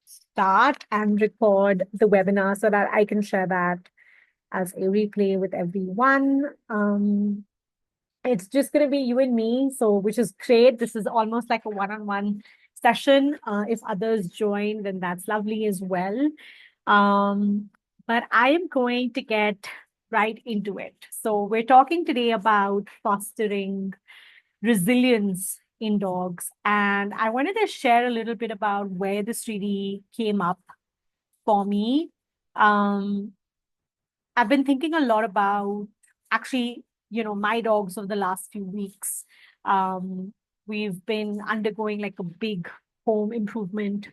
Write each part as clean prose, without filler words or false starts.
Start and record the webinar so that I can share that as a replay with everyone. It's just going to be you and me, so which is great. This is almost like a one-on-one session. If others join, then that's lovely as well. But I am going to get right into it. So we're talking today about fostering resilience in dogs. And I wanted to share a little bit about where this really came up for me. Um, I've been thinking a lot about actually, my dogs over the last few weeks. Um, we've been undergoing like a big home improvement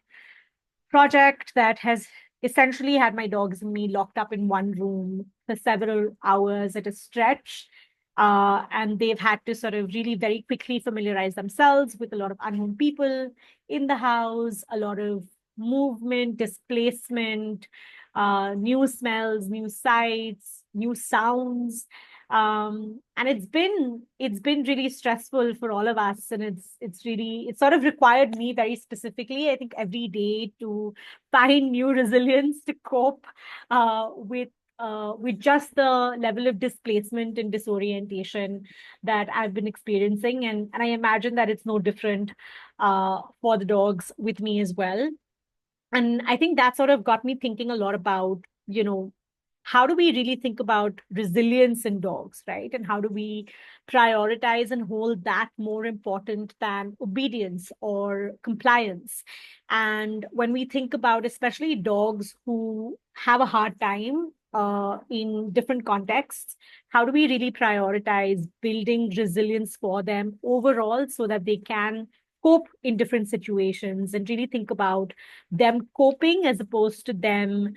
project that has essentially had my dogs and me locked up in one room for several hours at a stretch. And they've had to sort of really very quickly familiarize themselves with a lot of unknown people in the house, a lot of movement, displacement, new smells, new sights, new sounds. And it's been really stressful for all of us, and it's sort of required me very specifically, I think, every day to find new resilience to cope with just the level of displacement and disorientation that I've been experiencing. And I imagine that it's no different for the dogs with me as well. And I think that sort of got me thinking a lot about, how do we really think about resilience in dogs, right? And how do we prioritize and hold that more important than obedience or compliance? And when we think about especially dogs who have a hard time in different contexts, how do we really prioritize building resilience for them overall so that they can cope in different situations and really think about them coping as opposed to them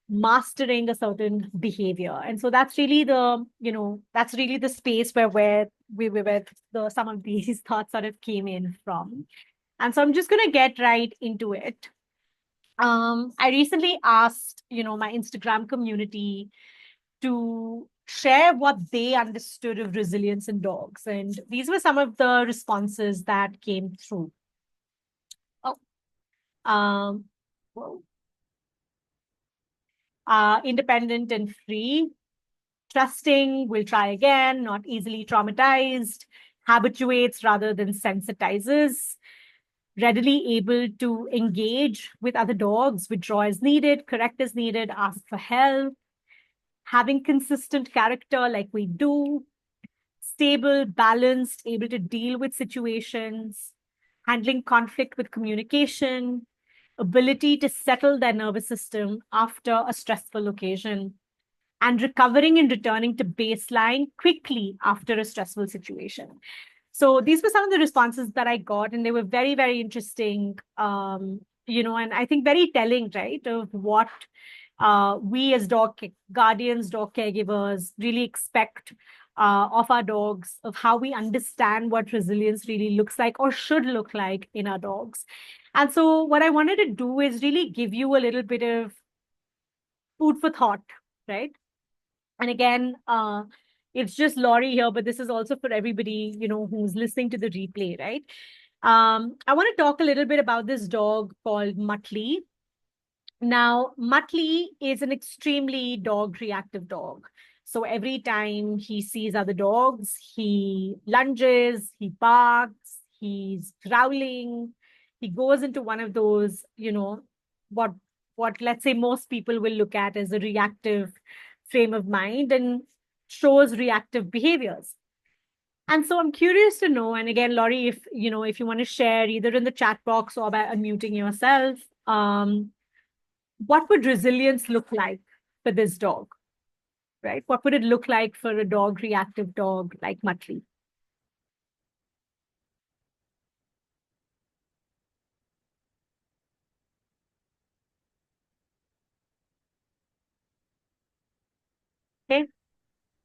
mastering a certain behavior. And so that's really the space where some of these thoughts sort of came in from. And so I'm just going to get right into it. I recently asked, my Instagram community to share what they understood of resilience in dogs. And these were some of the responses that came through. Oh, um, whoa. Independent and free, trusting, will try again, not easily traumatized, habituates rather than sensitizes, readily able to engage with other dogs, withdraw as needed, correct as needed, ask for help, having consistent character like we do, stable, balanced, able to deal with situations, handling conflict with communication, ability to settle their nervous system after a stressful occasion, and recovering and returning to baseline quickly after a stressful situation. So these were some of the responses that I got, and they were very, very interesting, and I think very telling, right, of what we as dog guardians, dog caregivers really expect of our dogs, of how we understand what resilience really looks like or should look like in our dogs. And so what I wanted to do is really give you a little bit of food for thought, right? And again, it's just Laurie here, but this is also for everybody, who's listening to the replay, right? I want to talk a little bit about this dog called Muttley. Now, Muttley is an extremely dog reactive dog. So every time he sees other dogs, he lunges, he barks, he's growling, he goes into one of those, what what let's say most people will look at as a reactive frame of mind and shows reactive behaviors. And so I'm curious to know, and again, Laurie, if you want to share either in the chat box or by unmuting yourself, what would resilience look like for this dog, right? What would it look like for a dog, reactive dog like Muttley? Okay.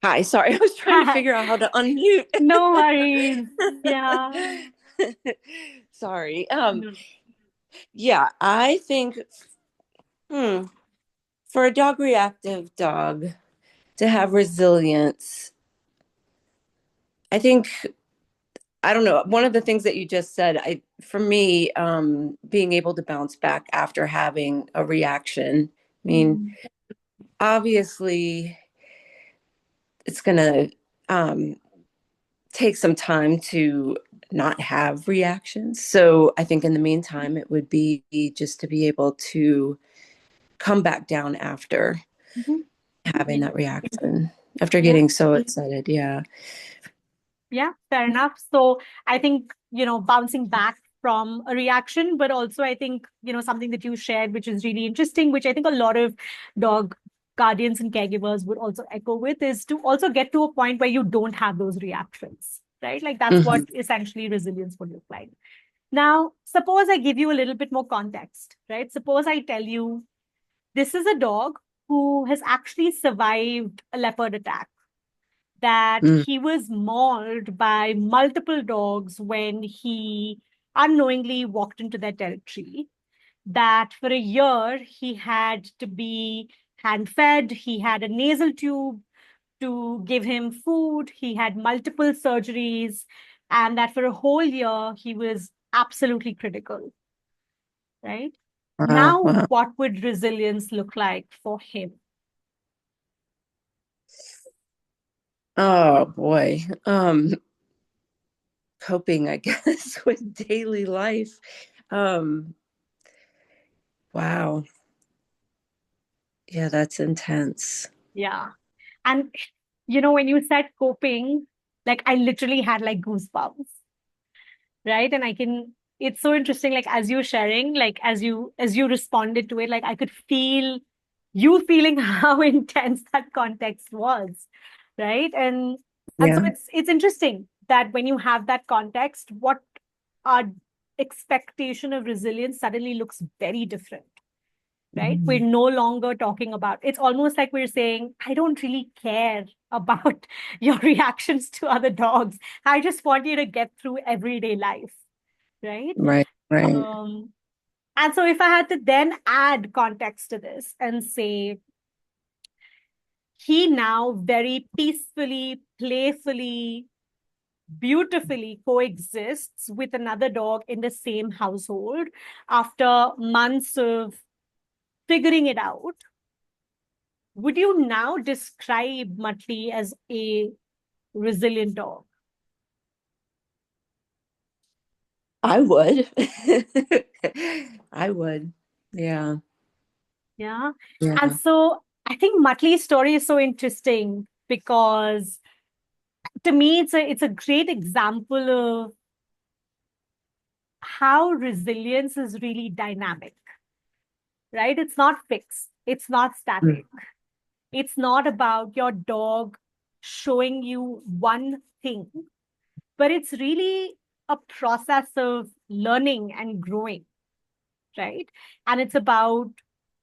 Hi, sorry, I was trying to figure out how to unmute. No worries. Yeah. Sorry. No. Yeah, I think for a dog reactive dog to have resilience, I think I don't know. One of the things that you just said, I for me, being able to bounce back after having a reaction. I mean, obviously, it's going to take some time to not have reactions. So I think in the meantime, it would be just to be able to come back down after Mhm. having that reaction, after Yeah. getting so excited. Yeah. Yeah, fair enough. So I think, bouncing back from a reaction, but also I think, something that you shared, which is really interesting, which I think a lot of dog guardians and caregivers would also echo with, is to also get to a point where you don't have those reactions, right? Like that's what Mhm. essentially resilience would look like. Now, suppose I give you a little bit more context, right? Suppose I tell you this is a dog who has actually survived a leopard attack, that Mm. he was mauled by multiple dogs when he unknowingly walked into their territory, that for a year he had to be hand fed, he had a nasal tube to give him food, he had multiple surgeries, and that for a whole year he was absolutely critical, right? Wow. Now, Wow. what would resilience look like for him? Oh boy. Coping, I guess, with daily life. Um, wow. Yeah, that's intense. Yeah. And when you said coping, like I literally had like goosebumps, right? And it's so interesting, like as you sharing, like as you responded to it, like I could feel you feeling how intense that context was, right? And so Yeah. it's interesting that when you have that context, what our expectation of resilience suddenly looks very different, right? We're Mhm. no longer talking about, it's almost like we're saying, I don't really care about your reactions to other dogs. I just want you to get through everyday life, right? Right, right. Um, and so if I had to then add context to this and say, he now very peacefully, playfully, beautifully coexists with another dog in the same household after months of figuring it out. Would you now describe Muttley as a resilient dog? I would. I would. Yeah. Yeah. And Yeah. so I think Muttley's story is so interesting because to me it's a great example of how resilience is really dynamic, right? It's not fixed, it's not Mm. static. It's not about your dog showing you one thing, but it's really a process of learning and growing, right? And it's about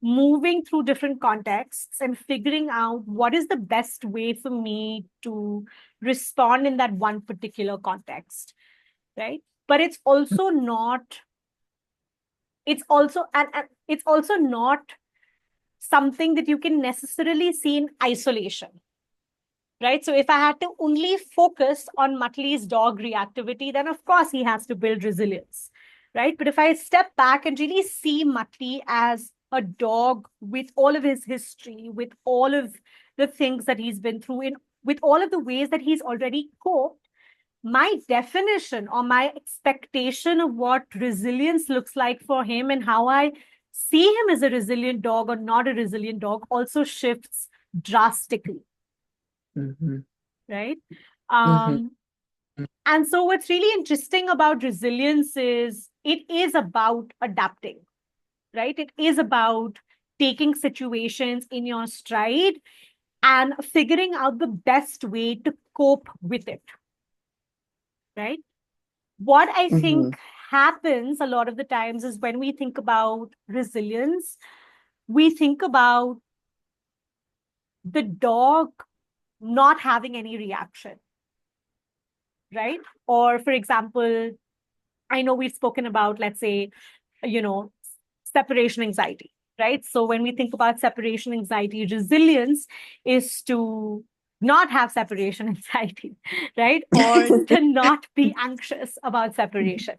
moving through different contexts and figuring out what is the best way for me to respond in that one particular context, right? But it's also not something that you can necessarily see in isolation, right? So if I had to only focus on Muttley's dog reactivity, then of course he has to build resilience, right? But if I step back and really see Muttley as a dog with all of his history, with all of the things that he's been through, with all of the ways that he's already coped, my definition or my expectation of what resilience looks like for him and how I see him as a resilient dog or not a resilient dog also shifts drastically, Mhm. right? Mhm. Um, and so what's really interesting about resilience is it is about adapting, right? It is about taking situations in your stride and figuring out the best way to cope with it, right? What I think Mhm. happens a lot of the times is when we think about resilience, we think about the dog not having any reaction, right? Or, for example, I know we've spoken about, let's say, you know, separation anxiety, right? So when we think about separation anxiety, resilience is to not have separation anxiety, right? Or to not be anxious about separation,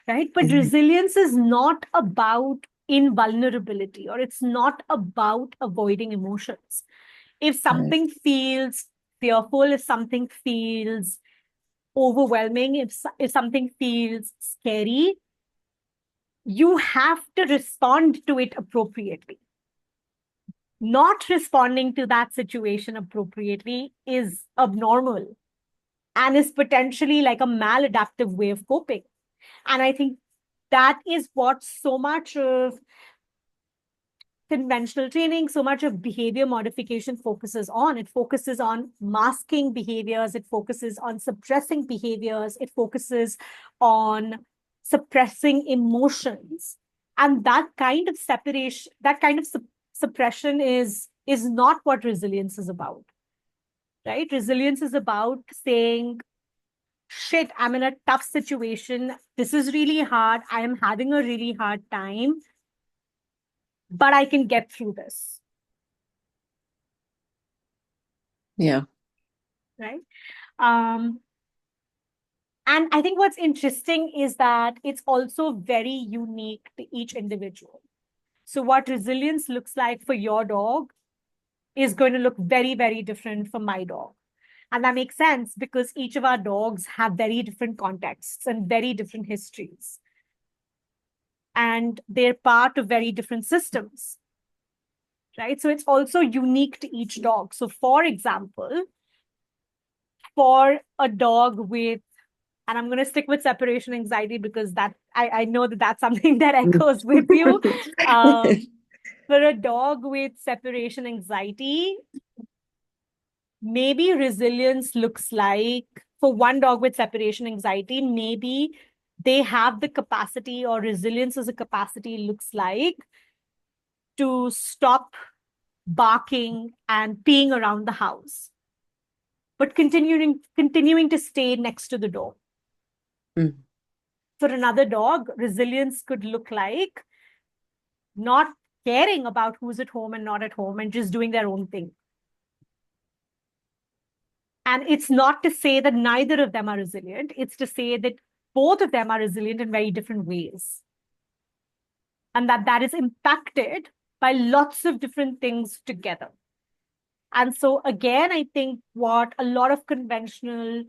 right? But resilience is not about invulnerability, or it's not about avoiding emotions. If something feels fearful, if something feels overwhelming, if something feels scary, you have to respond to it appropriately. Not responding to that situation appropriately is abnormal and is potentially like a maladaptive way of coping. And I think that is what so much of conventional training, so much of behavior modification focuses on. It focuses on masking behaviors, it focuses on suppressing behaviors, it focuses on suppressing emotions. And that kind of separation, that kind of suppression is not what resilience is about, right? Resilience is about saying, shit, I'm in a tough situation. This is really hard. I am having a really hard time, but I can get through this. Yeah. Right. And I think what's interesting is that it's also very unique to each individual. So what resilience looks like for your dog is going to look very, very different for my dog. And that makes sense because each of our dogs have very different contexts and very different histories. And they're part of very different systems, right? So it's also unique to each dog. So for example, for a dog with, and I'm going to stick with separation anxiety because that I know that that's something that echoes with you. For a dog with separation anxiety, maybe resilience looks like, for one dog with separation anxiety, maybe they have the capacity, or resilience as a capacity looks like, to stop barking and peeing around the house, but continuing to stay next to the door. Mm. For another dog, resilience could look like not caring about who's at home and not at home and just doing their own thing. And it's not to say that neither of them are resilient. It's to say that both of them are resilient in very different ways. And that is impacted by lots of different things together. And so again, I think what a lot of conventional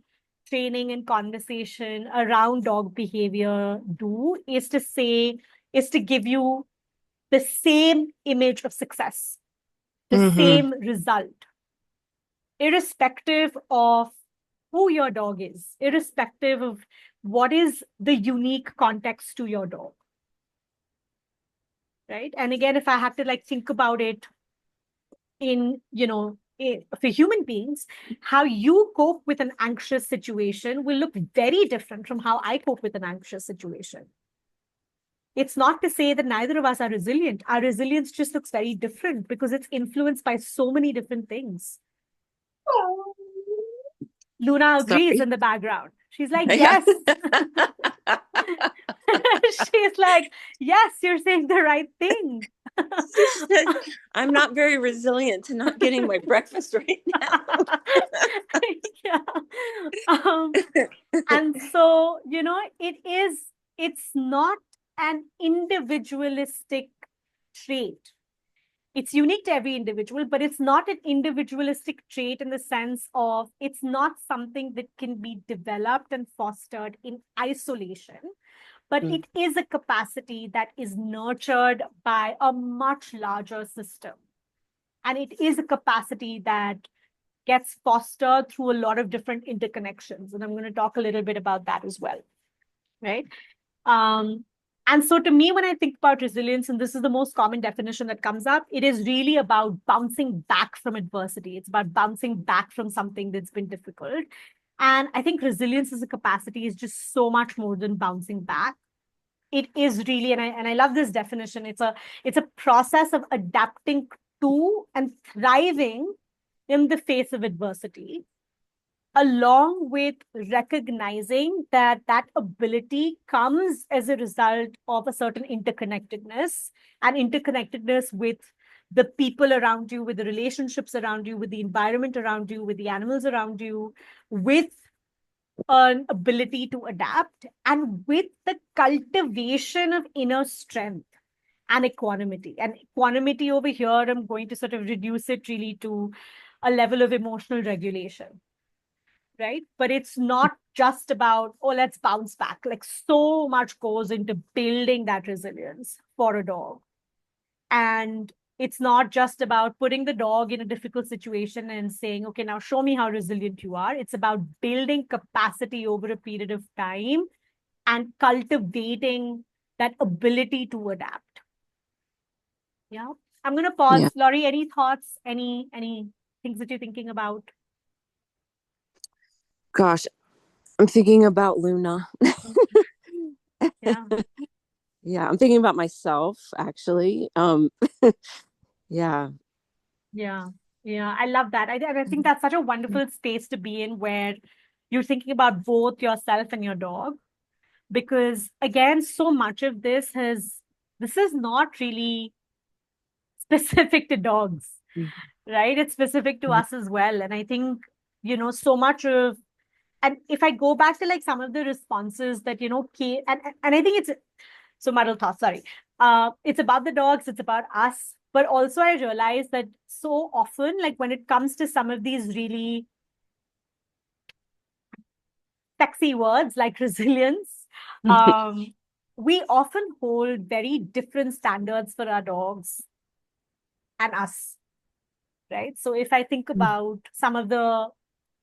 training and conversation around dog behavior do is to give you the same image of success, the same result, irrespective of who your dog is, irrespective of what is the unique context to your dog. Right. And again, if I have to think about it for human beings, how you cope with an anxious situation will look very different from how I cope with an anxious situation. It's not to say that neither of us are resilient. Our resilience just looks very different because it's influenced by so many different things. Luna agrees in the background. She's like, yes. She's like, yes, you're saying the right thing. I'm not very resilient to not getting my breakfast right now. And so, it's not an individualistic trait. It's unique to every individual, but it's not an individualistic trait in the sense of it's not something that can be developed and fostered in isolation, but it is a capacity that is nurtured by a much larger system. And it is a capacity that gets fostered through a lot of different interconnections. And I'm going to talk a little bit about that as well, right? And so to me, when I think about resilience, and this is the most common definition that comes up, it is really about bouncing back from adversity. It's about bouncing back from something that's been difficult. And I think resilience as a capacity is just so much more than bouncing back. It is really, and I love this definition, it's a process of adapting to and thriving in the face of adversity, along with recognizing that ability comes as a result of a certain interconnectedness with the people around you, with the relationships around you, with the environment around you, with the animals around you, with an ability to adapt, and with the cultivation of inner strength and equanimity. And equanimity over here, I'm going to sort of reduce it really to a level of emotional regulation, right? But it's not just about, oh, let's bounce back. Like, so much goes into building that resilience for a dog. And it's not just about putting the dog in a difficult situation and saying, okay, now show me how resilient you are. It's about building capacity over a period of time and cultivating that ability to adapt. Yeah. I'm going to pause. Yeah. Laurie, any thoughts? Any things that you're thinking about? Gosh, I'm thinking about Luna. Yeah. Yeah, I'm thinking about myself actually. Yeah. Yeah. Yeah. I love that. I think that's such a wonderful space to be in, where you're thinking about both yourself and your dog. Because again, so much of this is not really specific to dogs, right? It's specific to us as well. And I think, so much of, and if I go back to like some of the responses that, came, and I think it's, so muddled thoughts, sorry. It's about the dogs, it's about us. But also I realize that so often, like when it comes to some of these really sexy words like resilience, we often hold very different standards for our dogs and us, right? So if I think about some of the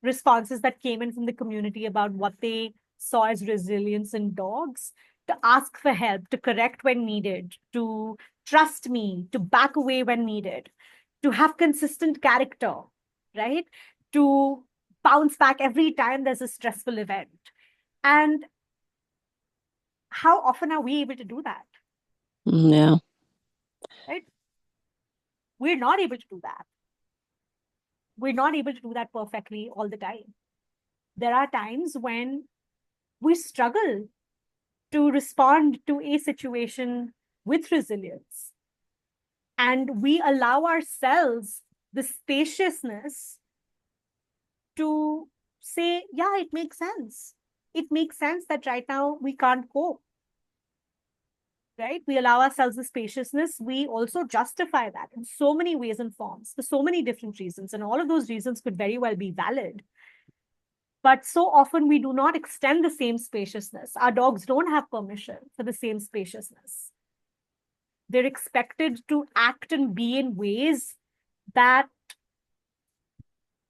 responses that came in from the community about what they saw as resilience in dogs, to ask for help, to correct when needed, to trust me, to back away when needed, to have consistent character, right? To bounce back every time there's a stressful event. And how often are we able to do that? Yeah. Right? We're not able to do that. We're not able to do that perfectly all the time. There are times when we struggle to respond to a situation with resilience. And we allow ourselves the spaciousness to say, yeah, it makes sense. It makes sense that right now we can't cope, right? We allow ourselves the spaciousness. We also justify that in so many ways and forms for so many different reasons. And all of those reasons could very well be valid. But so often we do not extend the same spaciousness. Our dogs don't have permission for the same spaciousness. They're expected to act and be in ways that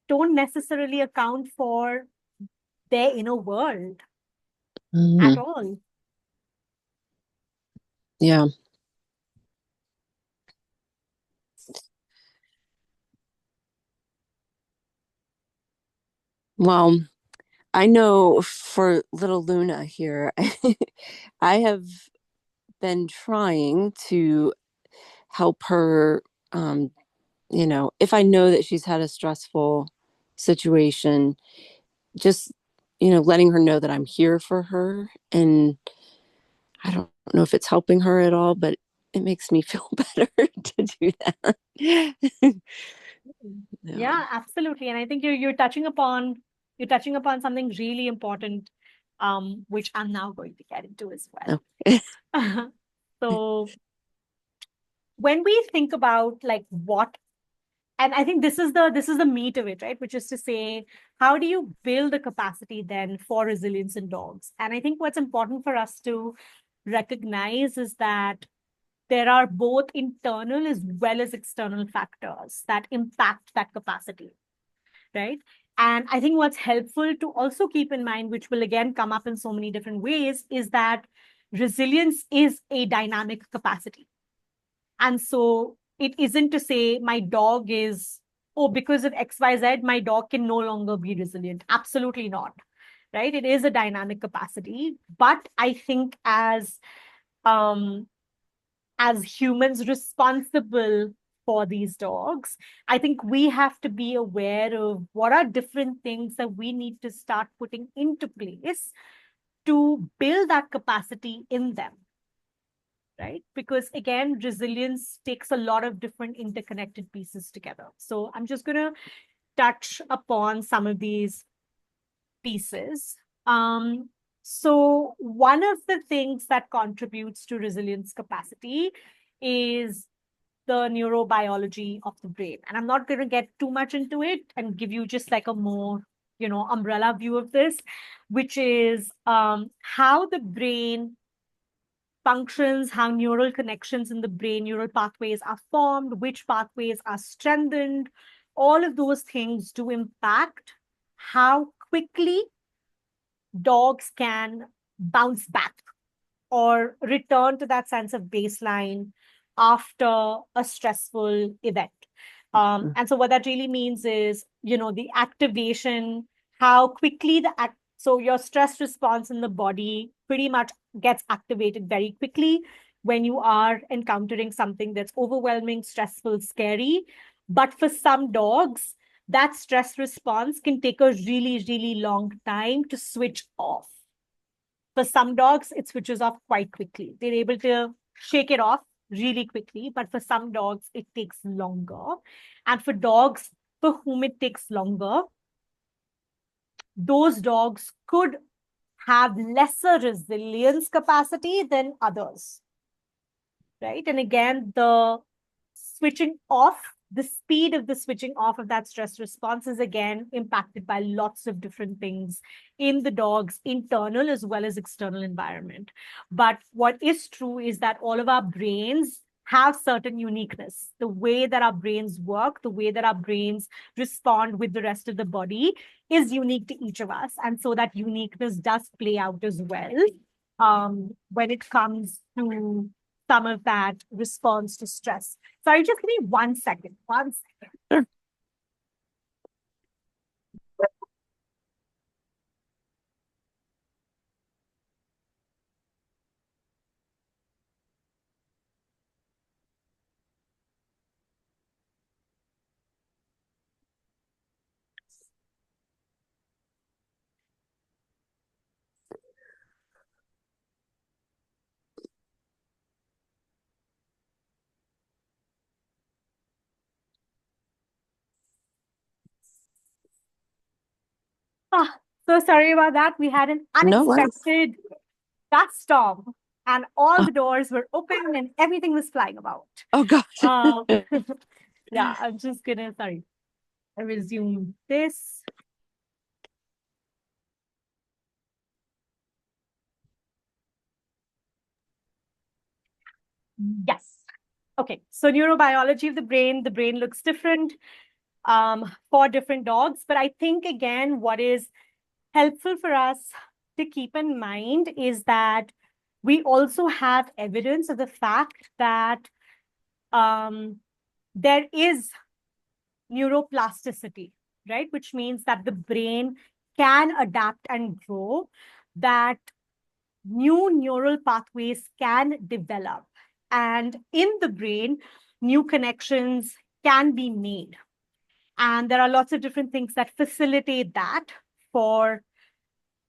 don't necessarily account for their inner world at all. Yeah. Well, I know for little Luna here, I have been trying to help her, if I know that she's had a stressful situation, just, letting her know that I'm here for her. And I don't know if it's helping her at all, but it makes me feel better to do that. Yeah, absolutely. And I think you're touching upon something really important, which I'm now going to get into as well. Okay. So when we think about like what, and I think this is the meat of it, right? Which is to say, how do you build a capacity then for resilience in dogs? And I think what's important for us to recognize is that there are both internal as well as external factors that impact that capacity, right? And I think what's helpful to also keep in mind, which will again come up in so many different ways, is that resilience is a dynamic capacity. And so it isn't to say my dog is, oh, because of XYZ, my dog can no longer be resilient. Absolutely not. Right? It is a dynamic capacity. But I think as humans responsible for these dogs, I think we have to be aware of what are different things that we need to start putting into place to build that capacity in them. right? Because again, resilience takes a lot of different interconnected pieces together. So I'm just going to touch upon some of these pieces. So one of the things that contributes to resilience capacity is the neurobiology of the brain. And I'm not going to get too much into it and give you just like a more, umbrella view of this, which is how the brain functions, how neural connections in the brain, neural pathways are formed, which pathways are strengthened. All of those things do impact how quickly dogs can bounce back or return to that sense of baseline after a stressful event. And so what that really means is, the activation, how quickly so your stress response in the body pretty much gets activated very quickly when you are encountering something that's overwhelming, stressful, scary. But for some dogs, that stress response can take a really, really long time to switch off. For some dogs, it switches off quite quickly. They're able to shake it off really quickly, but for some dogs, it takes longer. And for dogs for whom it takes longer, those dogs could have lesser resilience capacity than others, right? And again, the switching off, the speed of the switching off of that stress response is again impacted by lots of different things in the dog's internal as well as external environment. But what is true is that all of our brains have certain uniqueness. The way that our brains work, the way that our brains respond with the rest of the body is unique to each of us. And so that uniqueness does play out as well when it comes to some of that response to stress. Sorry, just give me 1 second. 1 second. Sure. So sorry about that. We had an No worries. unexpected dust storm, and all the doors were open and everything was flying about. Oh gosh. Yeah, I'm just gonna, sorry, I resume this. Yes. Okay, so neurobiology of the brain looks different for different dogs. But I think, again, what is helpful for us to keep in mind is that we also have evidence of the fact that there is neuroplasticity, right? Which means that the brain can adapt and grow, that new neural pathways can develop. And in the brain, new connections can be made. And there are lots of different things that facilitate that for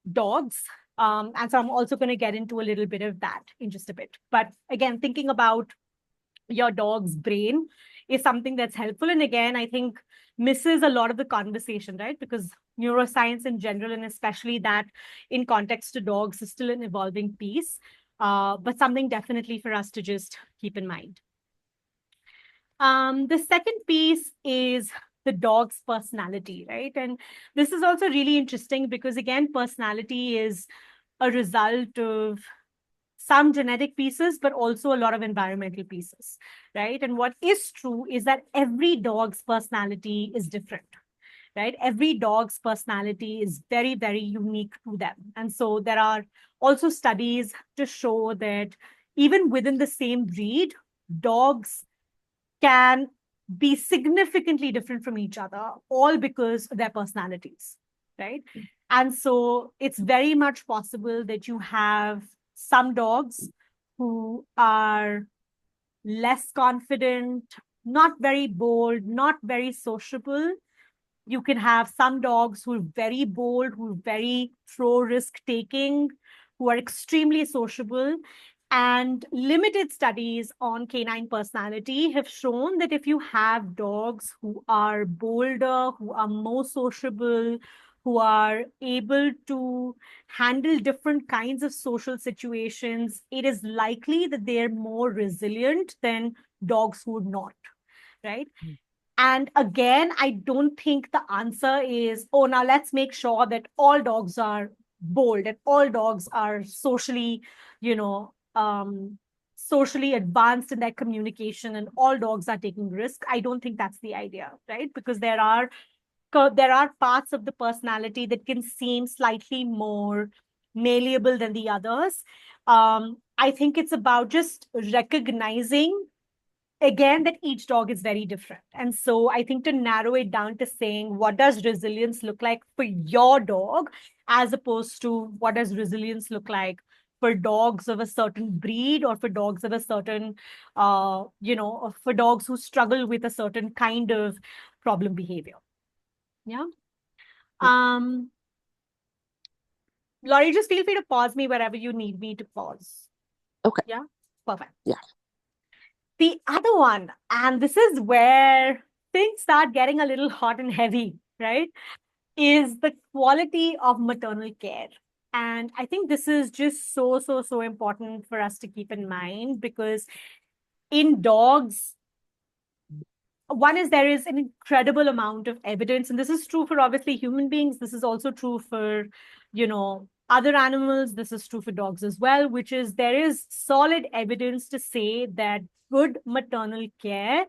dogs. And so I'm also going to get into a little bit of that in just a bit. But again, thinking about your dog's brain is something that's helpful. And again, I think misses a lot of the conversation, right? Because neuroscience in general, and especially that in context to dogs, is still an evolving piece, but something definitely for us to just keep in mind. The second piece is the dog's personality, right? And this is also really interesting because, again, personality is a result of some genetic pieces, but also a lot of environmental pieces, right? And what is true is that every dog's personality is different, right? Every dog's personality is very, very unique to them. And so there are also studies to show that even within the same breed, dogs can be significantly different from each other, all because of their personalities, right? And so it's very much possible that you have some dogs who are less confident, not very bold, not very sociable. You can have some dogs who are very bold, who are very pro risk taking, who are extremely sociable. And limited studies on canine personality have shown that if you have dogs who are bolder, who are more sociable, who are able to handle different kinds of social situations, it is likely that they're more resilient than dogs who would not, right? And again, I don't think the answer is, oh, now let's make sure that all dogs are bold and all dogs are socially, you know, socially advanced in their communication and all dogs are taking risk. I don't think that's the idea, right? Because there are parts of the personality that can seem slightly more malleable than the others. I think it's about just recognizing again that each dog is very different. And so I think to narrow it down to saying what does resilience look like for your dog, as opposed to what does resilience look like for dogs of a certain breed or for dogs of a certain, or for dogs who struggle with a certain kind of problem behavior. Yeah. Um, Laurie, just feel free to pause me wherever you need me to pause. Okay. Yeah. Perfect. Yeah. The other one, and this is where things start getting a little hot and heavy, right? Is the quality of maternal care. And I think this is just so, so, so important for us to keep in mind because in dogs, one is there is an incredible amount of evidence, and this is true for obviously human beings. This is also true for, other animals. This is true for dogs as well, which is there is solid evidence to say that good maternal care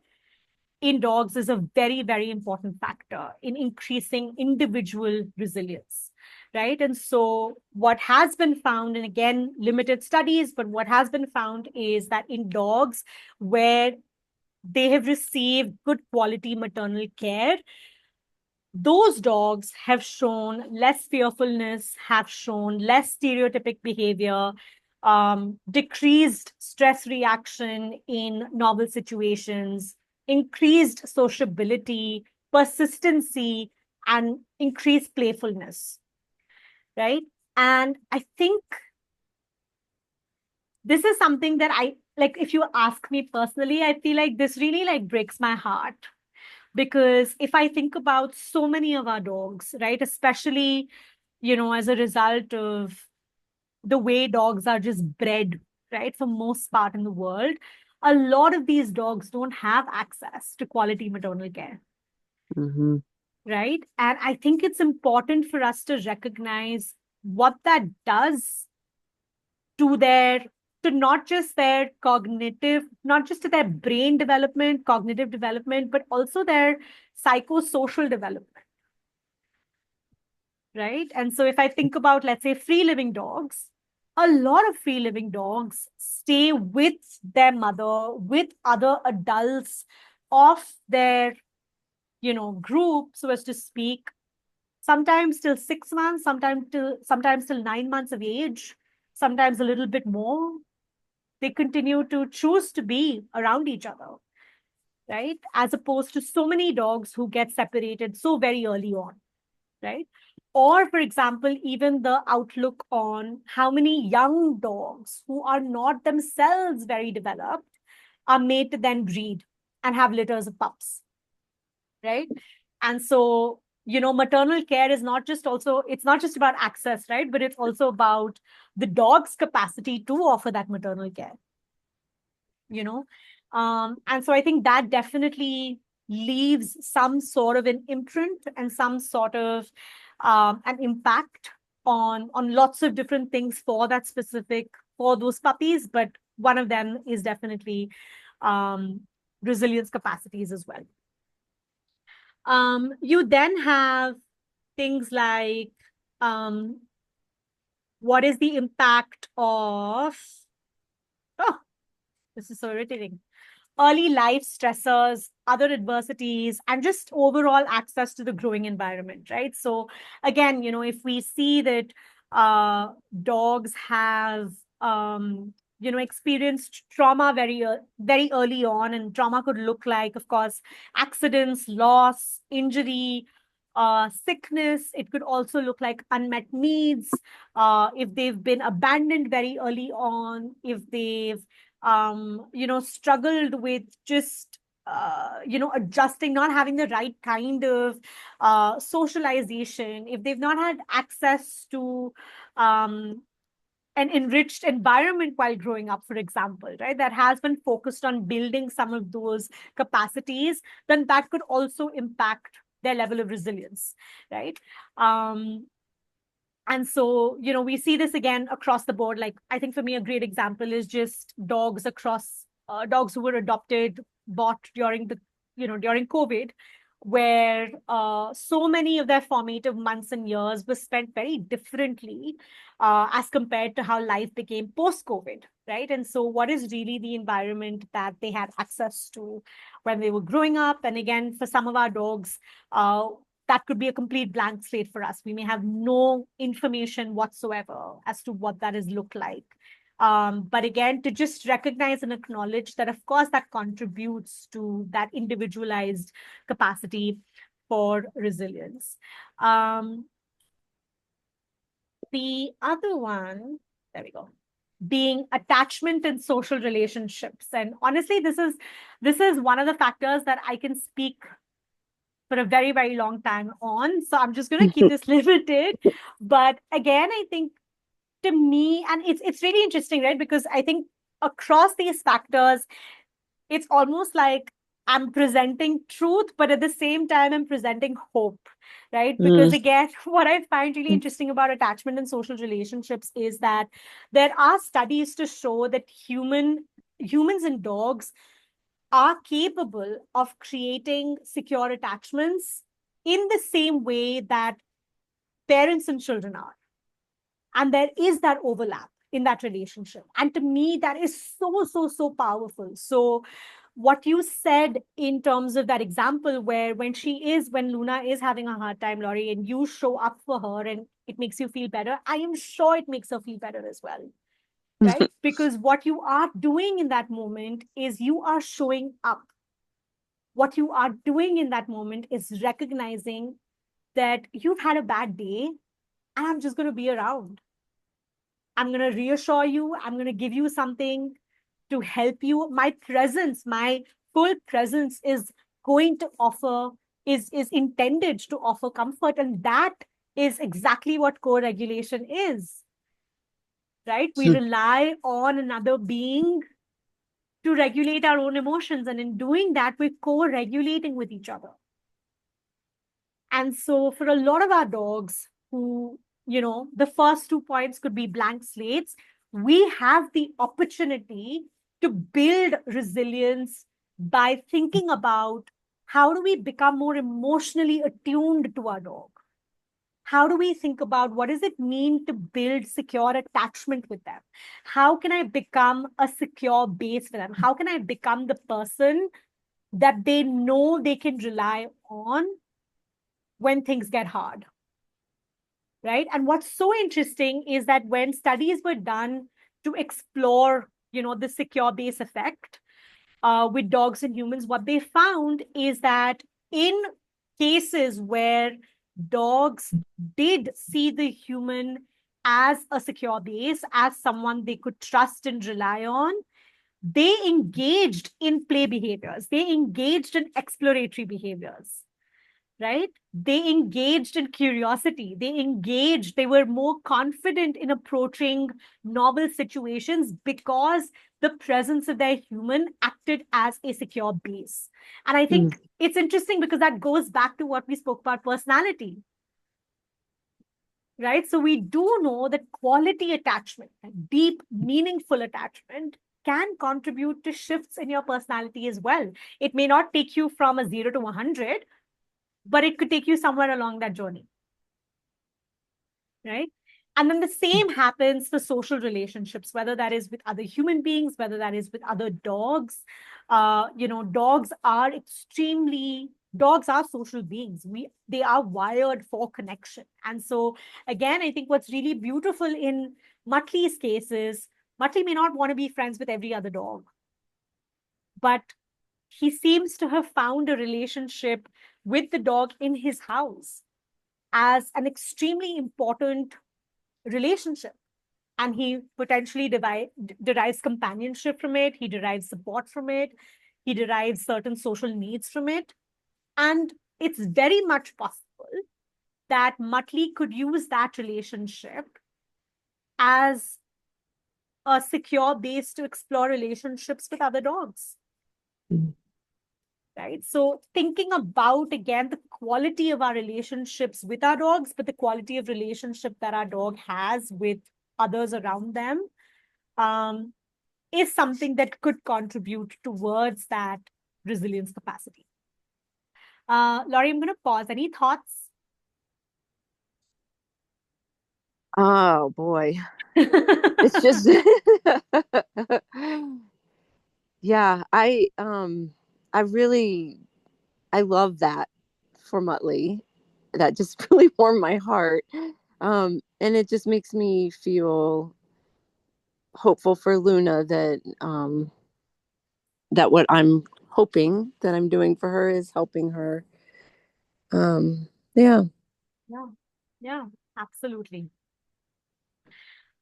in dogs is a very, very important factor in increasing individual resilience, right? And so what has been found, and again, limited studies, but what has been found is that in dogs where they have received good quality maternal care, those dogs have shown less fearfulness, have shown less stereotypic behavior, decreased stress reaction in novel situations, increased sociability, persistency, and increased playfulness, right? And I think this is something that I like. If you ask me personally, I feel like this really like breaks my heart because if I think about so many of our dogs, right, especially, as a result of the way dogs are just bred, right, for most part in the world, a lot of these dogs don't have access to quality maternal care, Mm-hmm. right? And I think it's important for us to recognize what that does to their to not just their cognitive, not just to their brain development, cognitive development, but also their psychosocial development, right? And so if I think about, let's say, free living dogs, a lot of free living dogs stay with their mother, with other adults of their, group, so as to speak, sometimes till 6 months, sometimes till 9 months of age, sometimes a little bit more. They continue to choose to be around each other, right? As opposed to so many dogs who get separated so very early on, right? Or, for example, even the outlook on how many young dogs who are not themselves very developed are made to then breed and have litters of pups, right? And so, maternal care is it's not just about access, right? But it's also about the dog's capacity to offer that maternal care, you know? And so I think that definitely leaves some sort of an imprint and some sort of an impact on lots of different things for those puppies, but one of them is definitely resilience capacities as well. You then have things like what is the impact of, oh, this is so irritating, early life stressors, other adversities, and just overall access to the growing environment, right? So again, if we see that dogs have, experienced trauma very early on, and trauma could look like, of course, accidents, loss, injury, sickness. It could also look like unmet needs. If they've been abandoned very early on, if they've, struggled with just, adjusting, not having the right kind of socialization, if they've not had access to an enriched environment while growing up, for example, right, that has been focused on building some of those capacities, then that could also impact their level of resilience, right? And so, we see this again across the board. Like, I think for me, a great example is just dogs who were adopted, bought during during COVID, where so many of their formative months and years were spent very differently as compared to how life became post-COVID, right? And so what is really the environment that they had access to when they were growing up? And again, for some of our dogs, that could be a complete blank slate for us. We may have no information whatsoever as to what that has looked like. But again, to just recognize and acknowledge that, of course, that contributes to that individualized capacity for resilience. The other one, there we go, being attachment and social relationships. And honestly, this is one of the factors that I can speak for a very, very long time on. So I'm just going to keep this limited. But again, I think to me, and it's really interesting, right? Because I think across these factors, it's almost like I'm presenting truth, but at the same time, I'm presenting hope, right? Because again, what I find really interesting about attachment and social relationships is that there are studies to show that humans and dogs are capable of creating secure attachments in the same way that parents and children are. And there is that overlap in that relationship. And to me, that is so, so, so powerful. So what you said in terms of that example where when Luna is having a hard time, Laurie, and you show up for her and it makes you feel better, I am sure it makes her feel better as well. Right? Because what you are doing in that moment is you are showing up. What you are doing in that moment is recognizing that you've had a bad day and I'm just going to be around. I'm going to reassure you. I'm going to give you something to help you. My presence, my full presence is going to offer, is intended to offer comfort. And that is exactly what co-regulation is, right? We rely on another being to regulate our own emotions. And in doing that, we're co-regulating with each other. And so for a lot of our dogs who, the first 2 points could be blank slates, we have the opportunity to build resilience by thinking about how do we become more emotionally attuned to our dog? How do we think about what does it mean to build secure attachment with them? How can I become a secure base for them? How can I become the person that they know they can rely on when things get hard? Right? And what's so interesting is that when studies were done to explore, the secure base effect with dogs and humans, what they found is that in cases where dogs did see the human as a secure base, as someone they could trust and rely on, they engaged in play behaviors. They engaged in exploratory behaviors, right? They engaged in curiosity. They were more confident in approaching novel situations because the presence of their human acted as a secure base. And I think it's interesting because that goes back to what we spoke about personality, right? So we do know that quality attachment, deep, meaningful attachment, can contribute to shifts in your personality as well. It may not take you from a 0 to 100, but it could take you somewhere along that journey, right? And then the same happens for social relationships, whether that is with other human beings, whether that is with other dogs. Dogs are social beings. They are wired for connection. And so again, I think what's really beautiful in Muttley's case is Muttley may not want to be friends with every other dog, but he seems to have found a relationship with the dog in his house as an extremely important relationship. And he potentially derives companionship from it. He derives support from it. He derives certain social needs from it. And it's very much possible that Muttley could use that relationship as a secure base to explore relationships with other dogs. Mm. Right. So thinking about, again, the quality of our relationships with our dogs, but the quality of relationship that our dog has with others around them, is something that could contribute towards that resilience capacity. Laurie, I'm going to pause. Any thoughts? Oh boy. It's just yeah, I really I love that for Muttley. That just really warmed my heart. And it just makes me feel hopeful for Luna that what I'm hoping that I'm doing for her is helping her. Yeah. Yeah, yeah, absolutely.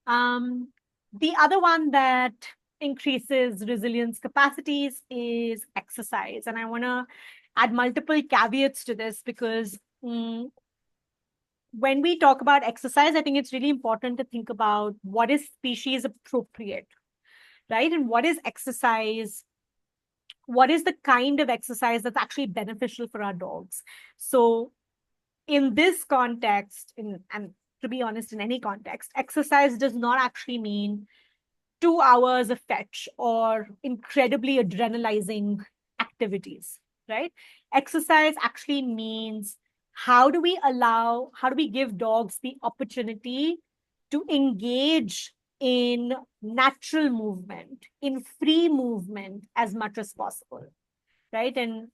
The other one that increases resilience capacities is exercise. And I want to add multiple caveats to this because when we talk about exercise, I think it's really important to think about what is species appropriate, right? And what is exercise? What is the kind of exercise that's actually beneficial for our dogs? So in this context, and to be honest, in any context, exercise does not actually mean 2 hours of fetch or incredibly adrenalizing activities, right? Exercise actually means how do we give dogs the opportunity to engage in natural movement, in free movement as much as possible, right? And,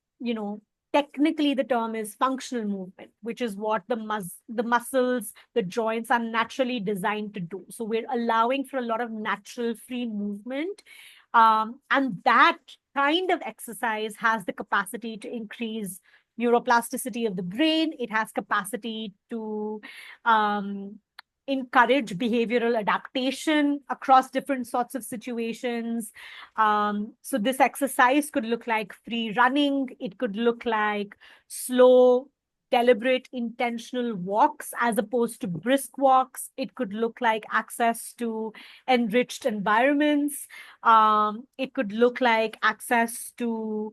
technically the term is functional movement, which is what the muscles, the joints are naturally designed to do. So we're allowing for a lot of natural free movement. And that kind of exercise has the capacity to increase neuroplasticity of the brain. It has capacity to encourage behavioral adaptation across different sorts of situations. So this exercise could look like free running. It could look like slow, deliberate, intentional walks as opposed to brisk walks. It could look like access to enriched environments. It could look like access to,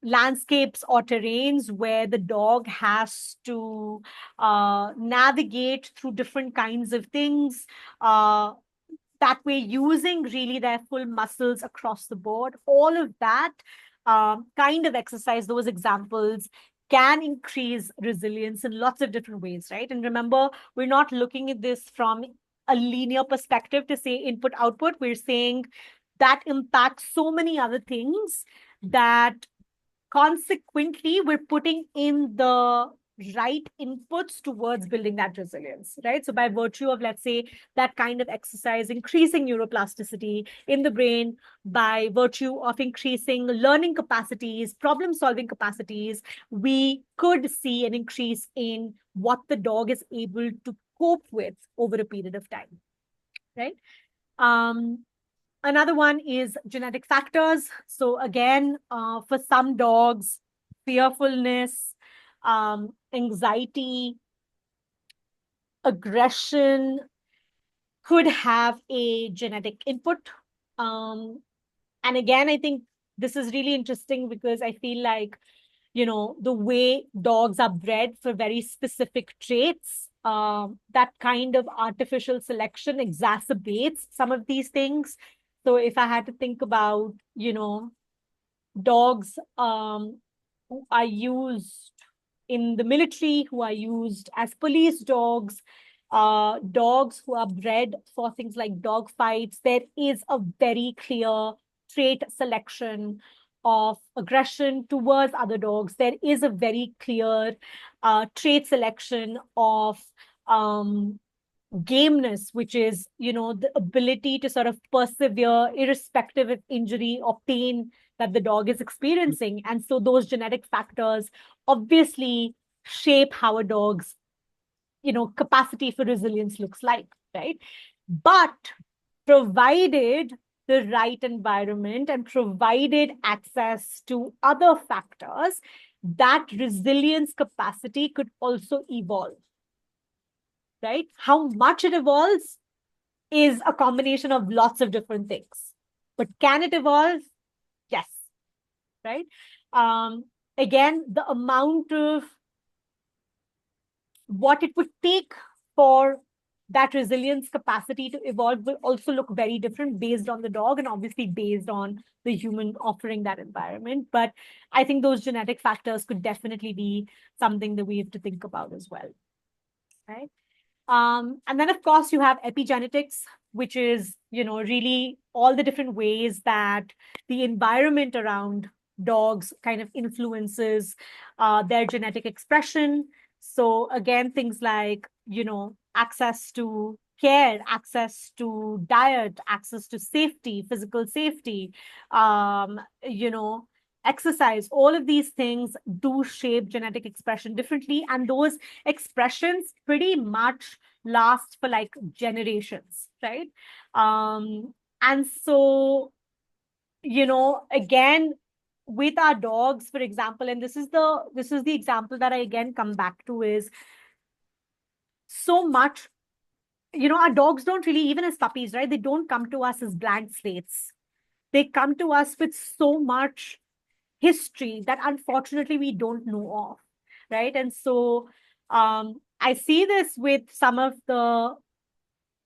landscapes or terrains where the dog has to navigate through different kinds of things. That way, using really their full muscles across the board. All of that kind of exercise, those examples can increase resilience in lots of different ways, right? And remember, we're not looking at this from a linear perspective to say input output. We're saying that impacts so many other things that consequently we're putting in the right inputs towards building that resilience, right? So by virtue of, let's say, that kind of exercise, increasing neuroplasticity in the brain, by virtue of increasing learning capacities, problem solving capacities, we could see an increase in what the dog is able to cope with over a period of time, right? Another one is genetic factors. So again, for some dogs, fearfulness, anxiety, aggression could have a genetic input. And again, I think this is really interesting because I feel like, the way dogs are bred for very specific traits, that kind of artificial selection exacerbates some of these things. So if I had to think about, dogs who are used in the military, who are used as police dogs, dogs who are bred for things like dog fights, there is a very clear trait selection of aggression towards other dogs. There is a very clear trait selection of gameness, which is, the ability to sort of persevere irrespective of injury or pain that the dog is experiencing. And so those genetic factors obviously shape how a dog's, capacity for resilience looks like, right? But provided the right environment and provided access to other factors, that resilience capacity could also evolve, right? How much it evolves is a combination of lots of different things. But can it evolve? Yes, right? Again, the amount of what it would take for that resilience capacity to evolve will also look very different based on the dog and obviously based on the human offering that environment. But I think those genetic factors could definitely be something that we have to think about as well, right? And then, of course, you have epigenetics, which is, really all the different ways that the environment around dogs kind of influences their genetic expression. So again, things like, access to care, access to diet, access to safety, physical safety, you know, exercise, all of these things do shape genetic expression differently. And those expressions pretty much last for like generations, right? And so, again, with our dogs, for example, and this is the example that I again come back to is so much, our dogs don't really, even as puppies, right? They don't come to us as blank slates. They come to us with so much history that unfortunately we don't know of, right? And so I see this with some of the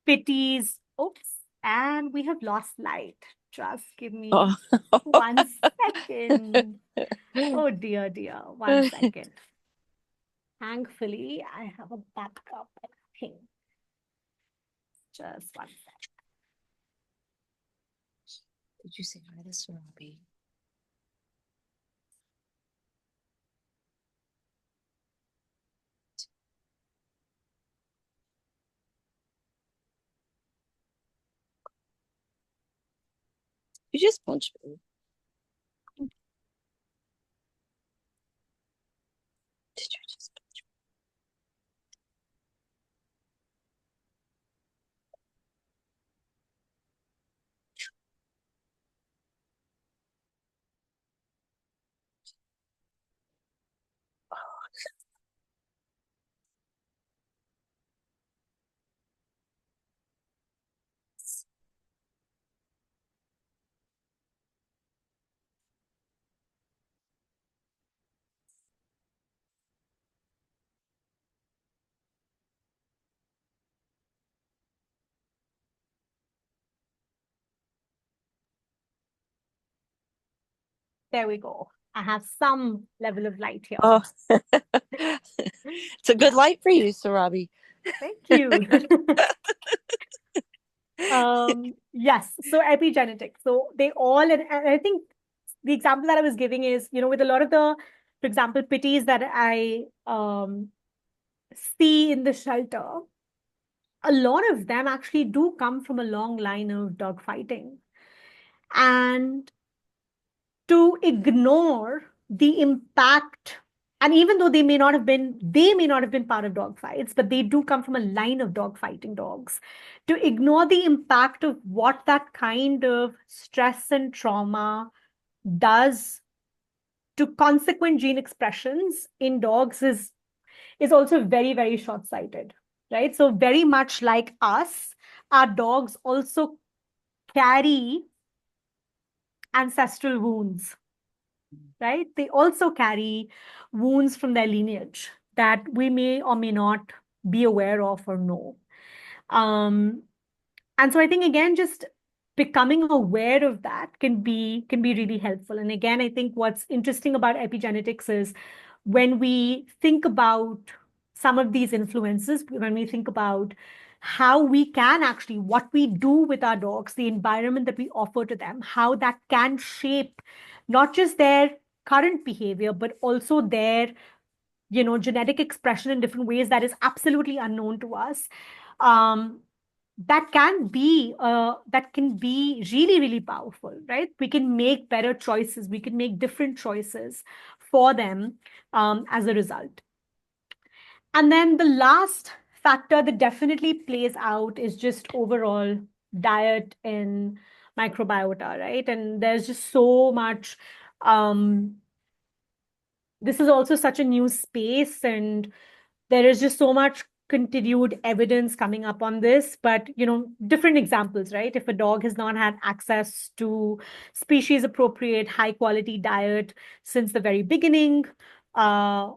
pitties. Oops, and we have lost light. Just give me Oh. 1 second. Oh dear, dear. 1 second. Thankfully, I have a backup, I think. Just 1 second. Did you say hi to Sarabi? You just punched me. Did you just punch There we go. I have some level of light here. Oh, it's a good light for you, Sarabi. Thank you. Yes, so epigenetics. So they all, and I think the example that I was giving is, with a lot of the, for example, pitties that I see in the shelter, a lot of them actually do come from a long line of dog fighting. And to ignore the impact, and even though they may not have been part of dog fights, but they do come from a line of dog fighting dogs. To ignore the impact of what that kind of stress and trauma does to consequent gene expressions in dogs is also very, very short-sighted, right? So very much like us, our dogs also carry ancestral wounds, right? They also carry wounds from their lineage that we may or may not be aware of or know. And so I think again, just becoming aware of that can be really helpful. And again, I think what's interesting about epigenetics is when we think about some of these influences, when we think about how we can actually, what we do with our dogs, the environment that we offer to them, how that can shape not just their current behavior, but also their, genetic expression in different ways that is absolutely unknown to us. um, that can be really, really powerful, right? We can make better choices. We can make different choices for them as a result. And then the last factor that definitely plays out is just overall diet and microbiota, right? And there's just so much. Um, this is also such a new space, and there is just so much continued evidence coming up on this. But different examples, right? If a dog has not had access to species appropriate high quality diet since the very beginning, uh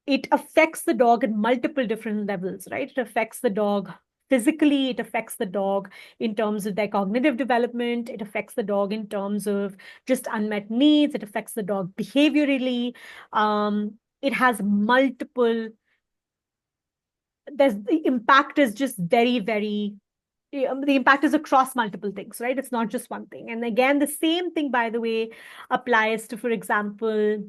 it affects the dog at multiple different levels, right? It affects the dog physically, it affects the dog in terms of their cognitive development, it affects the dog in terms of just unmet needs, it affects the dog behaviorally. It has multiple, the impact is just very, very, the impact is across multiple things, right? It's not just one thing. And again, the same thing, by the way, applies to, for example,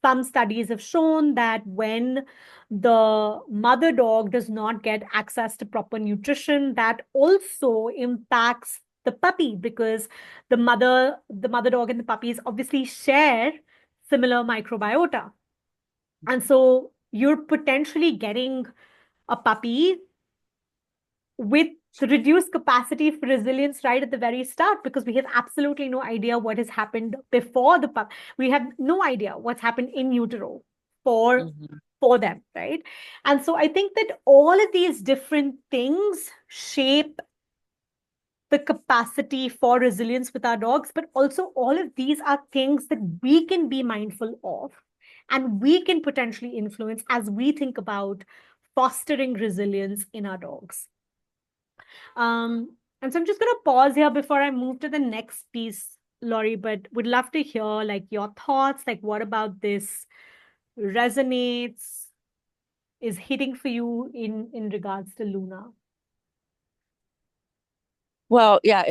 some studies have shown that when the mother dog does not get access to proper nutrition, that also impacts the puppy, because the mother dog and the puppies obviously share similar microbiota. And so you're potentially getting a puppy with reduced capacity for resilience right at the very start, because we have absolutely no idea what has happened before the pup. We have no idea what's happened in utero for Mhm. for them, right? And so I think that all of these different things shape the capacity for resilience with our dogs, but also all of these are things that we can be mindful of and we can potentially influence as we think about fostering resilience in our dogs. And so I'm just going to pause here before I move to the next piece, Laurie, but would love to hear like your thoughts, like what about this resonates, is hitting for you in regards to Luna? Well, yeah,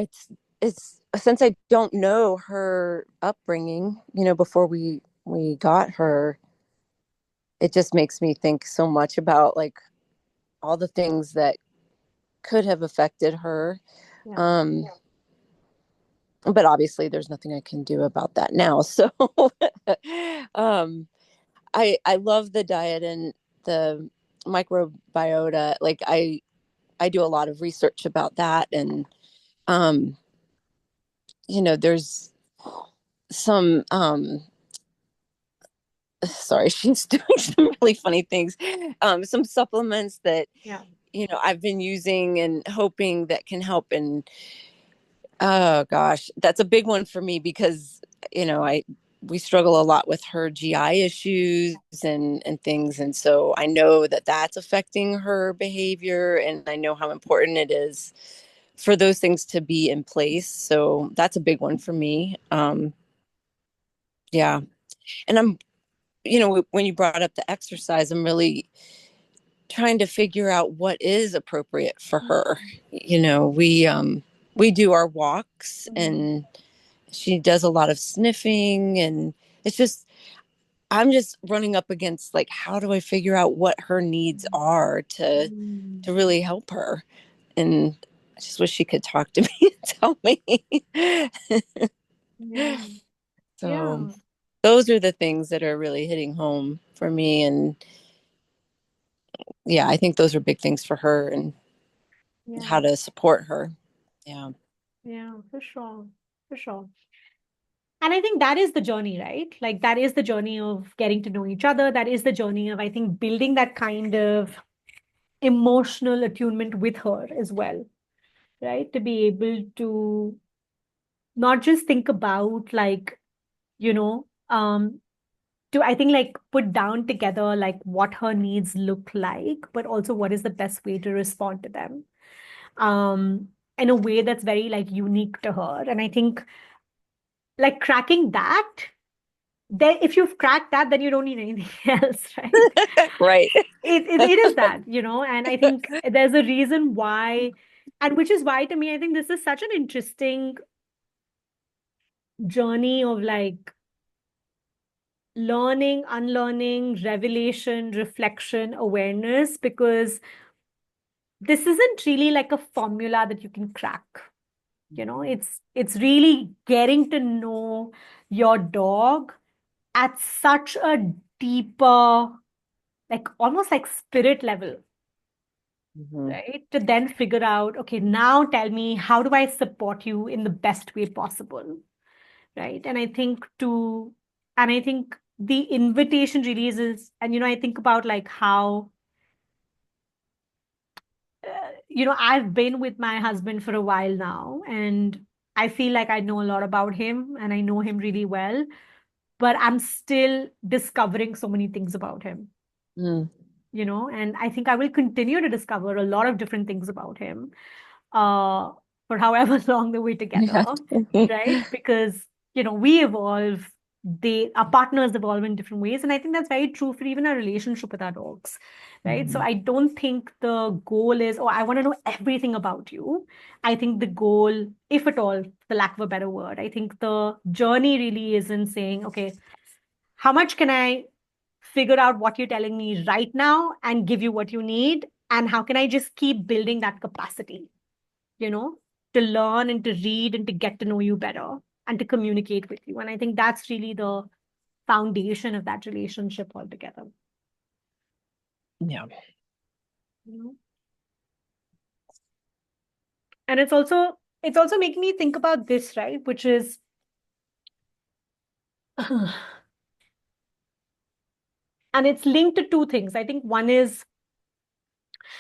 it's since I don't know her upbringing, before we got her, it just makes me think so much about like all the things that could have affected her. Yeah. Um, but obviously there's nothing I can do about that now. So um I love the diet and the microbiota. Like I do a lot of research about that, and um there's some sorry, she's doing some really funny things. Some supplements that Yeah. I've been using and hoping that can help. And oh gosh, that's a big one for me because I we struggle a lot with her GI issues and things, and so I know that that's affecting her behavior, and I know how important it is for those things to be in place. So that's a big one for me. Yeah, and I'm when you brought up the exercise, I'm really trying to figure out what is appropriate for her. We do our walks, Mhm. and she does a lot of sniffing, and it's just I'm just running up against like how do I figure out what her needs are Mm. to really help her. And I just wish she could talk to me and tell me. Yeah. So Yeah. those are the things that are really hitting home for me. And yeah, I think those are big things for her and Yeah. how to support her. Yeah. Yeah, for sure. For sure. And I think that is the journey, right? Like that is the journey of getting to know each other. That is the journey of, I think, building that kind of emotional attunement with her as well, right? To be able to not just think about like, you know, to I think like put down together like what her needs look like, but also what is the best way to respond to them. Um, in a way that's very like unique to her. And I think like cracking that, then if you've cracked that, then you don't need anything else, right? Right. It is that, and I think there's a reason why, and which is why to me, I think this is such an interesting journey of like learning, unlearning, revelation, reflection, awareness, because this isn't really like a formula that you can crack. It's really getting to know your dog at such a deeper, like almost like spirit level, right? To then figure out, okay, now tell me, how do I support you in the best way possible, right? And I think the invitation really is, and I think about like how, I've been with my husband for a while now, and I feel like I know a lot about him and I know him really well, but I'm still discovering so many things about him, Mm. and I think I will continue to discover a lot of different things about him, uh, for however long that we're together, Yeah. right? Because, we evolve, our partners evolve in different ways. And I think that's very true for even our relationship with our dogs, right? So Mhm. I don't think the goal is, oh, I want to know everything about you. I think the goal, if at all, for the lack of a better word, I think the journey really is in saying, okay, how much can I figure out what you're telling me right now and give you what you need? And how can I just keep building that capacity, you know, to learn and to read and to get to know you better and to communicate with you? And I think that's really the foundation of that relationship altogether. Yeah. You know? And it's also making me think about this, right? Which is and it's linked to two things. I think one is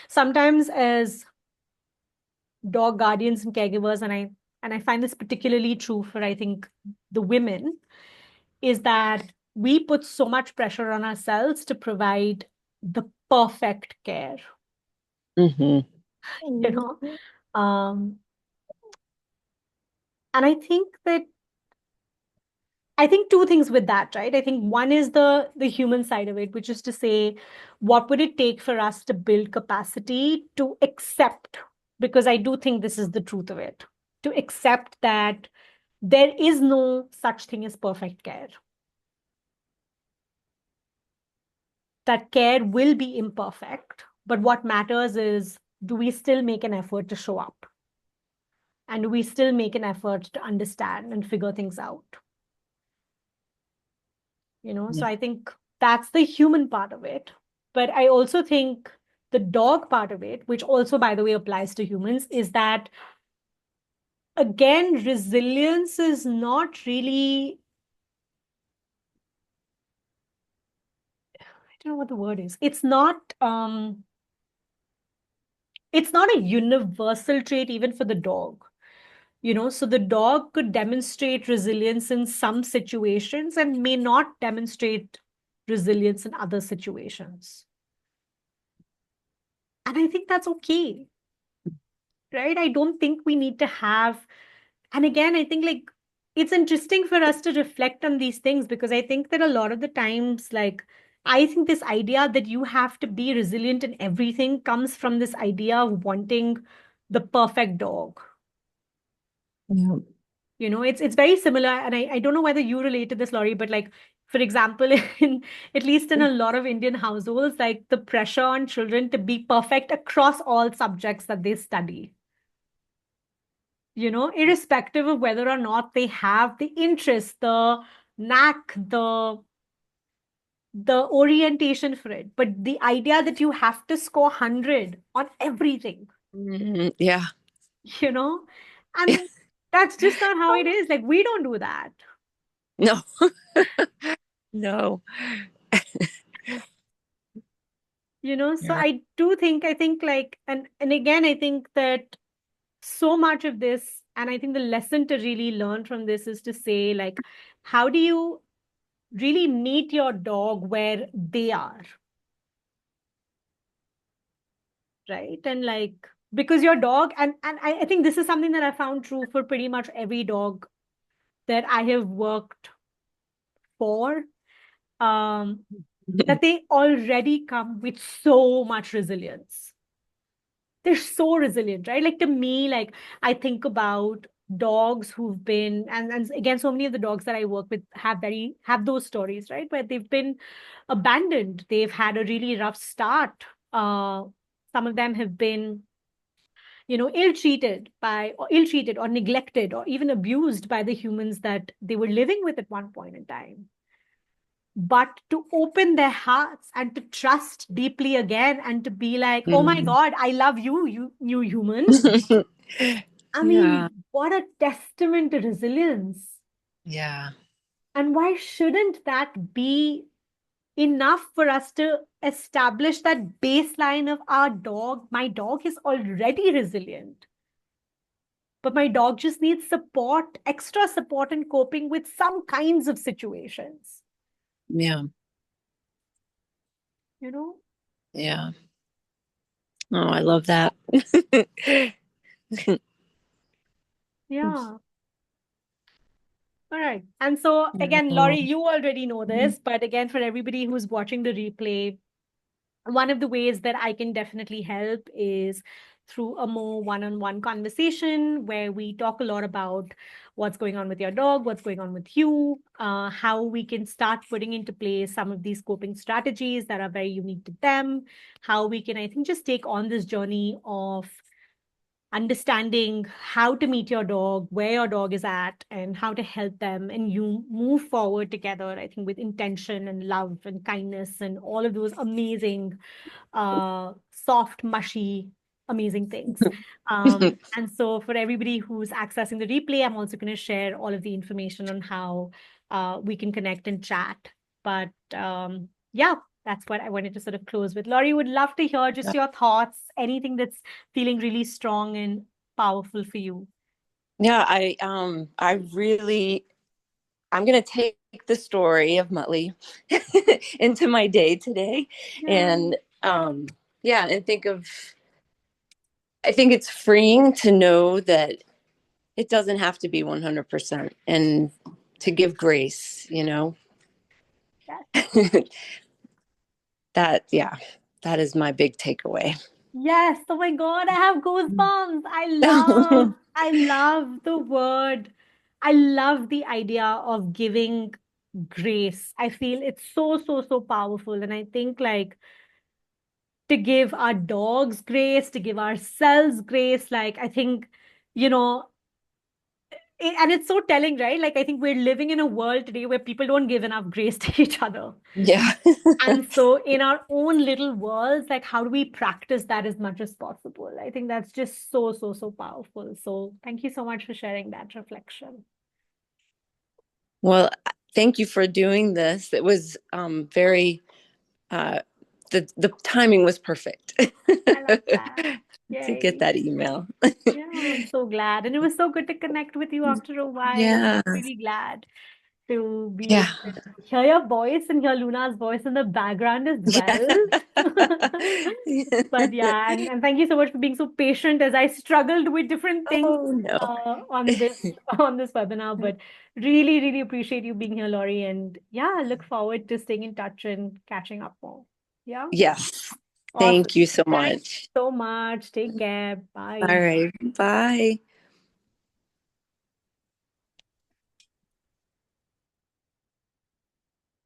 sometimes as dog guardians and caregivers, and I find this particularly true for I think the women, is that we put so much pressure on ourselves to provide the perfect care, Hmm. you know. Um, and I think two things with that, right? I think one is the human side of it, which is to say, what would it take for us to build capacity to accept? Because I do think this is the truth of it, to accept that there is no such thing as perfect care. That care will be imperfect, but what matters is, do we still make an effort to show up? And do we still make an effort to understand and figure things out? So Yeah. I think that's the human part of it. But I also think the dog part of it, which also, by the way, applies to humans, is that, again, resilience is not really, I don't know what the word is. It's not a universal trait even for the dog. So the dog could demonstrate resilience in some situations and may not demonstrate resilience in other situations. And I think that's okay, right? I don't think we need to have, and again, I think like it's interesting for us to reflect on these things, because I think that a lot of the times, like, I think this idea that you have to be resilient in everything comes from this idea of wanting the perfect dog. Yeah. It's very similar, and I don't know whether you relate to this, Laurie, but like, for example, in at least in a lot of Indian households, like the pressure on children to be perfect across all subjects that they study, irrespective of whether or not they have the interest, the knack, the orientation for it. But the idea that you have to score 100 on everything, Yeah. you know, and that's just not how it is. Like, we don't do that. No. No. So Yeah. I think like, and again, I think that so much of this, and I think the lesson to really learn from this is to say, like, how do you really meet your dog where they are, right? And like, because your dog, and I think this is something that I found true for pretty much every dog that I have worked for, um, that they already come with so much resilience. They're so resilient, right? Like, to me, like, I think about dogs who've been, and again, so many of the dogs that I work with have those stories, right? Where they've been abandoned. They've had a really rough start. Some of them have been ill-treated or ill-treated or neglected or even abused by the humans that they were living with at one point in time. But to open their hearts and to trust deeply again and to be like, oh my God, I love you, you new human. I Yeah. mean, what a testament to resilience. Yeah. And why shouldn't that be enough for us to establish that baseline of our dog? My dog is already resilient, but my dog just needs support, extra support in coping with some kinds of situations, Yeah. you know? Yeah. Oh, I love that. Yeah. All right. And so, again, Oh. Laurie, you already know this, but again, for everybody who's watching the replay, one of the ways that I can definitely help is through a more one-on-one conversation where we talk a lot about what's going on with your dog, what's going on with you, how we can start putting into place some of these coping strategies that are very unique to them, how we can, I think, just take on this journey of understanding how to meet your dog, where your dog is at, and how to help them, and you move forward together, I think, with intention and love and kindness and all of those amazing, soft, mushy, amazing things. And so for everybody who's accessing the replay, I'm also going to share all of the information on how we can connect and chat. But yeah, that's what I wanted to sort of close with. Laurie, would love to hear just your thoughts, anything that's feeling really strong and powerful for you. Yeah, I'm gonna take the story of Muttley into my day today. Yeah. And yeah, and I think it's freeing to know that it doesn't have to be 100% and to give grace, Yes. Yeah, that is my big takeaway. Yes. Oh my God, I have goosebumps. I love the word. I love the idea of giving grace. I feel it's so, so, so powerful. And I think like to give our dogs grace, to give ourselves grace, like I think, you know, and it's so telling, right? Like I think we're living in a world today where people don't give enough grace to each other. Yeah. And so in our own little worlds, like how do we practice that as much as possible? I think that's just so, so, so powerful. So thank you so much for sharing that reflection. Well, thank you for doing this. It was very uh the timing was perfect I love that. to get Yay. that email. Yeah, I'm so glad. And it was so good to connect with you after a while. Yeah. I'm really glad to be Yeah. able to hear your voice and hear Luna's voice in the background as well. But yeah, and thank you so much for being so patient as I struggled with different things Oh no. on this webinar. But really, really appreciate you being here, Laurie. And yeah, I look forward to staying in touch and catching up more. Yeah. Yes. Awesome. Thank you so Thanks much. so much. Take care. All Bye. right. Bye.